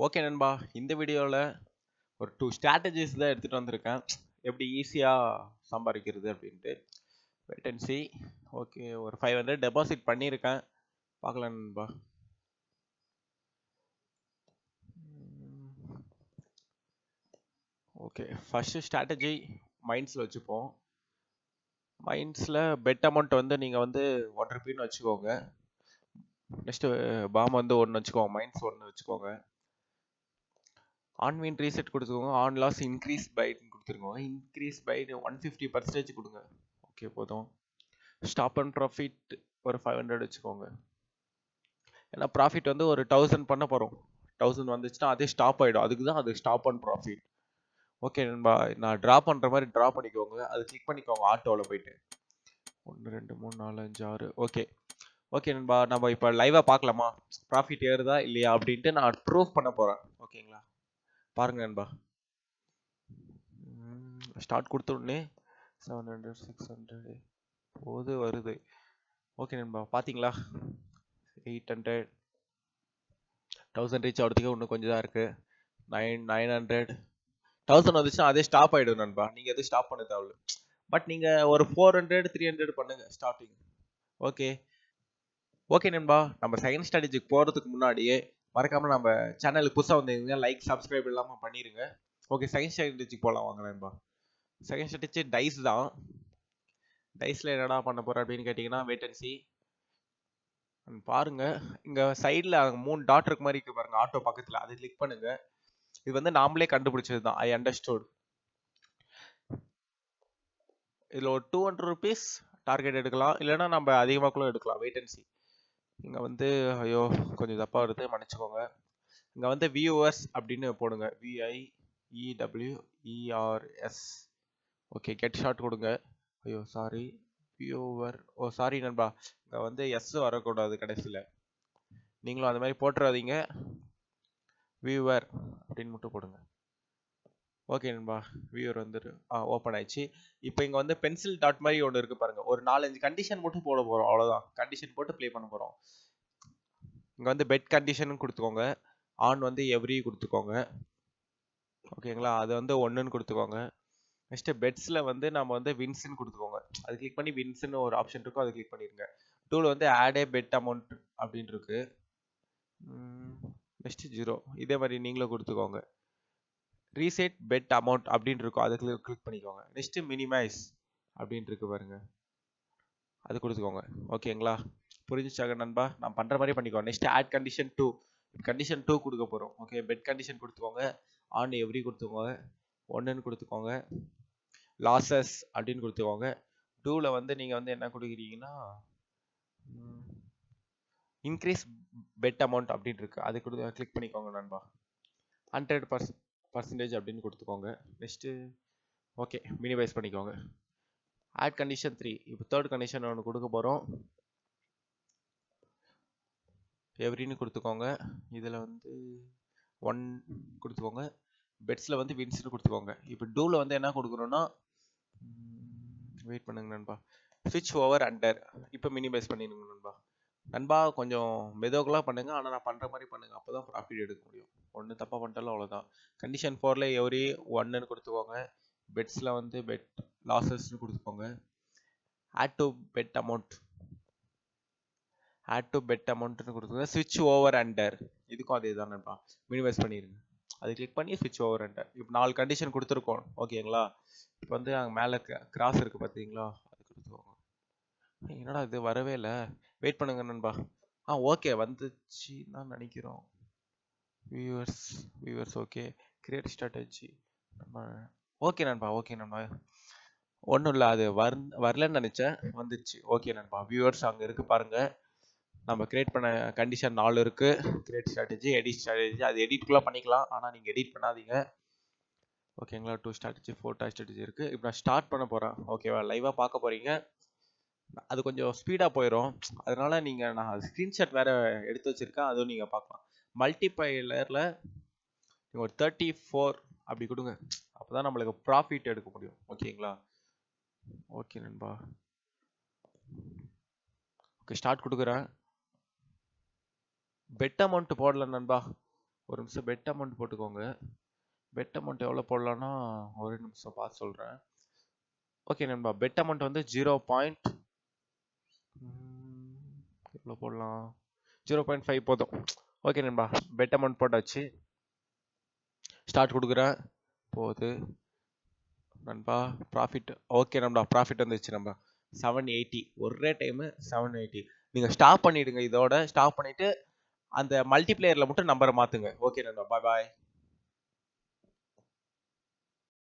Okay நண்பா, இந்த வீடியோவில் ஒரு 2 ஸ்ட்ராட்டஜிஸ் தான் எடுத்துகிட்டு வந்திருக்கேன். எப்படி ஈஸியாக சம்பாதிக்கிறது அப்படின்ட்டு. Wait and C. ஓகே, ஒரு 500 டெபாசிட் பண்ணியிருக்கேன். பார்க்கலாம் நண்பா. ஓகே, ஃபஸ்ட்டு ஸ்ட்ராட்டஜி மைண்ட்ஸில் வச்சுப்போம். மைண்ட்ஸில் பெட் அமௌண்ட் வந்து நீங்கள் வந்து 1 ரூபீன்னு வச்சுக்கோங்க. நெக்ஸ்ட்டு பாம் வந்து 1 வச்சுக்கோங்க. மைண்ட்ஸ் 1 வச்சுக்கோங்க. ஆன் வின் ரீசெட் கொடுத்துக்கோங்க. ஆன் லாஸ் இன்க்ரீஸ் பைன்னு கொடுத்துருக்கோங்க. இன்க்ரீஸ் பை 150% கொடுங்க. ஓகே, போதும். ஸ்டாப் அண்ட் ப்ராஃபிட் ஒரு 500 வச்சுக்கோங்க. ஏன்னா ப்ராஃபிட் வந்து ஒரு 1000 பண்ண போகிறோம். 1000 வந்துச்சுன்னா அதே ஸ்டாப் ஆகிடும். அதுக்கு தான் அது ஸ்டாப் அண்ட் ப்ராஃபிட். ஓகே நண்பா, நான் ட்ரா பண்ணுற மாதிரி ட்ரா பண்ணிக்கோங்க. அது கிளிக் பண்ணிக்கோங்க ஆட்டோவில் போயிட்டு. 1 2 3 4 5 6. ஓகே ஓகே நண்பா, நம்ம இப்போ லைவாக பார்க்கலாமா ப்ராஃபிட் ஏறுதா இல்லையா அப்படின்ட்டு நான் ப்ரூஃப் பண்ண போகிறேன். ஓகேங்களா, பாருங்க நண்பா. ஸ்டார்ட் கொடுத்த உடனே 700 600 போது வருது. ஓகே நண்பா, பார்த்தீங்களா? 800 1000 ரீச் ஆகிறதுக்கு இன்னும் கொஞ்சம் தான் இருக்குது. 900 1000 வந்துச்சுன்னா அதே ஸ்டாப் ஆகிடும் நண்பா. நீங்கள் எதுவும் ஸ்டாப் பண்ண தேவையில்ல. பட் நீங்கள் ஒரு 400 300 பண்ணுங்கள் ஸ்டார்டிங். ஓகே ஓகே நண்பா, நம்ம செகண்ட் ஸ்ட்ராட்டஜிக்கு போகிறதுக்கு முன்னாடியே மறக்காமல் நம்ம சேனலுக்கு புதுசாக வந்தீங்க லைக் சப்ஸ்கிரைப் இல்லாமல் பண்ணிடுங்க. ஓகே, செகண்ட் ஸ்ட்ராட்டஜிக்கு போகலாம் வாங்க நண்பா. செகண்ட் ஸ்ட்ராட்டஜி டைஸ் தான். டைஸில் என்னடா பண்ண போகிறேன் அப்படின்னு கேட்டிங்கன்னா வெயிட் அண்ட் சி. பாருங்க, இங்கே சைடில் 3 டாட் இருக்கு மாதிரி இருக்கு பாருங்க, ஆட்டோ பக்கத்தில். அதை கிளிக் பண்ணுங்க. இது வந்து நாமளே கண்டுபிடிச்சது தான். I understood. இதில் ஒரு 200 ருபீஸ் டார்கெட் எடுக்கலாம், இல்லைன்னா நம்ம அதிகமாக கூட எடுக்கலாம். Wait and see. இங்கே வந்து ஐயோ கொஞ்சம் தப்பாக வருது, மன்னிச்சுக்கோங்க. இங்கே வந்து வியூவர்ஸ் அப்படின்னு போடுங்க. VIEWERS. ஓகே, கெட் ஷார்ட் கொடுங்க. ஐயோ சாரி, வியூவர். ஓ சாரி நண்பா, இங்கே வந்து எஸ் வரக்கூடாது கடைசியில். நீங்களும் அந்த மாதிரி போட்டுறாதீங்க. வியூவர் அப்படின்னு மட்டும் போடுங்க. ஓகே நண்பா, வியூவர் வந்துட்டு ஓப்பன் ஆயிடுச்சு. இப்போ இங்கே வந்து பென்சில் டாட் மாதிரி ஒன்று இருக்குது பாருங்கள். ஒரு 4-5 கண்டிஷன் மட்டும் போட போகிறோம், அவ்வளோதான். கண்டிஷன் போட்டு ப்ளே பண்ண போகிறோம். இங்கே வந்து பெட் கண்டிஷன் கொடுத்துக்கோங்க. ஆன் வந்து எவ்ரி கொடுத்துக்கோங்க. ஓகேங்களா, அது வந்து 1ன்னு கொடுத்துக்கோங்க. நெக்ஸ்ட்டு பெட்ஸில் வந்து நம்ம வந்து வின்ஸ்ன்னு கொடுத்துக்கோங்க. அது கிளிக் பண்ணி வின்ஸ்ன்னு ஒரு ஆப்ஷன் இருக்கும், அது கிளிக் பண்ணிடுங்க. டூல் வந்து ஆட் ஏ பெட் அமௌண்ட் அப்படின்னு இருக்கு. நெக்ஸ்ட்டு 0. இதே மாதிரி நீங்களும் கொடுத்துக்கோங்க. ரீசெட் பெட் அமௌண்ட் அப்படின்னு இருக்கும், அதை கிளிக் பண்ணிக்கோங்க. நெக்ஸ்ட்டு மினிமைஸ் அப்படின்னு இருக்கு பாருங்க, அது கொடுத்துக்கோங்க. ஓகேங்களா, புரிஞ்சுச்சாக நண்பா? நான் பண்ணுற மாதிரி பண்ணிக்கோங்க. Next add condition 2. கண்டிஷன் 2 கொடுக்க போகிறோம். ஓகே, பெட் கண்டிஷன் கொடுத்துக்கோங்க. ஆன் எவ்ரி கொடுத்துக்கோங்க. 1ன்னு கொடுத்துக்கோங்க. லாசஸ் அப்படின்னு கொடுத்துக்கோங்க. 2வில் வந்து நீங்கள் வந்து என்ன கொடுக்குறீங்கன்னா இன்க்ரீஸ் பெட் அமௌண்ட் அப்படின்னு இருக்கு, அது கிளிக் பண்ணிக்கோங்க நண்பா. 100% அப்படின்னு கொடுத்துக்கோங்க. நெக்ஸ்ட்டு ஓகே, மினிமைஸ் பண்ணிக்கோங்க. Add condition 3. இப்போ தேர்ட் கண்டிஷன் ஒன்று கொடுக்க போகிறோம். எவ்ரின்னு கொடுத்துக்கோங்க. இதில் வந்து 1 கொடுத்துக்கோங்க. பெட்ஸில் வந்து வின்ஸ்னு கொடுத்துக்கோங்க. இப்போ டூவில் வந்து என்ன கொடுக்குறோன்னா, வெயிட் பண்ணுங்க நண்பா, ஸ்விட்ச் ஓவர் அண்டர். இப்போ மினிமைஸ் பண்ணிடுங்க நண்பா. நண்பா கொஞ்சம் மெதுவாகலாம் பண்ணுங்க, ஆனால் நான் பண்ணுற மாதிரி பண்ணுங்க, அப்போ தான் ப்ராஃபிட் எடுக்க முடியும். ஒன்று தப்பாக பண்ணிட்டாலும் அவ்வளோதான். கண்டிஷன் 4ல் எவ்ரி 1ன்னு கொடுத்துக்கோங்க. பெட்ஸில் வந்து பெட் லாசஸ்ன்னு கொடுத்துக்கோங்க. ஆட் டு பெட் அமௌண்ட் அமௌண்ட்னு கொடுத்துக்கோங்க. ஸ்விட்ச் ஓவர் அண்டர், இதுக்கும் அதே தான் நண்பா. மினிமைஸ் பண்ணிடுங்க. அது கிளிக் பண்ணி ஸ்விட்ச் ஓவர் அண்டர். இப்போ 4 கண்டிஷன் கொடுத்துருக்கோம். ஓகேங்களா, இப்போ வந்து அங்கே மேலே கிராஸ் இருக்குது பார்த்தீங்களா, அது கொடுத்துக்கோங்க. என்னடா இது வரவே இல்லை, வெயிட் பண்ணுங்க நண்பா. ஓகே வந்துச்சு தான் நினைக்கிறோம். Viewers okay. கிரியேட் ஸ்ட்ராட்டஜி நம்ம ஓகே நண்பா. ஒன்றும் இல்லை, அது வரலன்னு நினச்சேன், வந்துடுச்சு. ஓகே நண்பா, வியூவர்ஸ் அங்கே இருக்குது பாருங்கள். நம்ம கிரியேட் பண்ண கண்டிஷன் 4 இருக்குது. Create strategy, edit strategy. அது எடிட்குள்ளே பண்ணிக்கலாம், ஆனால் நீங்கள் எடிட் பண்ணாதீங்க. ஓகேங்களா, 2 ஸ்ட்ராட்டஜி 4 ஸ்ட்ராட்டஜி இருக்குது. இப்போ நான் ஸ்டார்ட் பண்ண போகிறேன். ஓகேவா, லைவாக பார்க்க போகிறீங்க. அது கொஞ்சம் ஸ்பீடாக போயிடும், அதனால நீங்கள், நான் ஸ்க்ரீன்ஷாட் வேறு எடுத்து வச்சுருக்கேன், அதுவும் நீங்கள் பார்க்கலாம். மல்டிப்ளையரில் நீங்கள் ஒரு 34 அப்படி கொடுங்க, அப்போ தான் நம்மளுக்கு ப்ராஃபிட் எடுக்க முடியும். ஓகேங்களா, ஓகே நண்பா. ஓகே, ஸ்டார்ட் கொடுக்குறேன். பெட் அமௌண்ட் போடல நண்பா, ஒரு நிமிஷம் பெட் அமௌண்ட் போட்டுக்கோங்க. பெட் அமௌண்ட் எவ்வளோ போடலான்னா ஒரு நிமிஷம் பார்த்து சொல்கிறேன். ஓகே நண்பா, பெட் அமௌண்ட் வந்து 0. எவ்வளோ போடலாம்? 0.5 போதும். ஓகே நண்பா, பெட் அமௌண்ட் போட்டாச்சு. ஸ்டார்ட் கொடுக்குறேன். போகுது நண்பா. ப்ராஃபிட் ஓகே நண்பா, ப்ராஃபிட் வந்துச்சு நண்பா. 780 ஒரே டைமு 780. நீங்கள் ஸ்டாப் பண்ணிவிடுங்க. இதோட ஸ்டாப் பண்ணிவிட்டு அந்த மல்டிப்ளேயரில் மட்டும் நம்பரை மாற்றுங்க. ஓகே நண்பா, பாய் பாய்.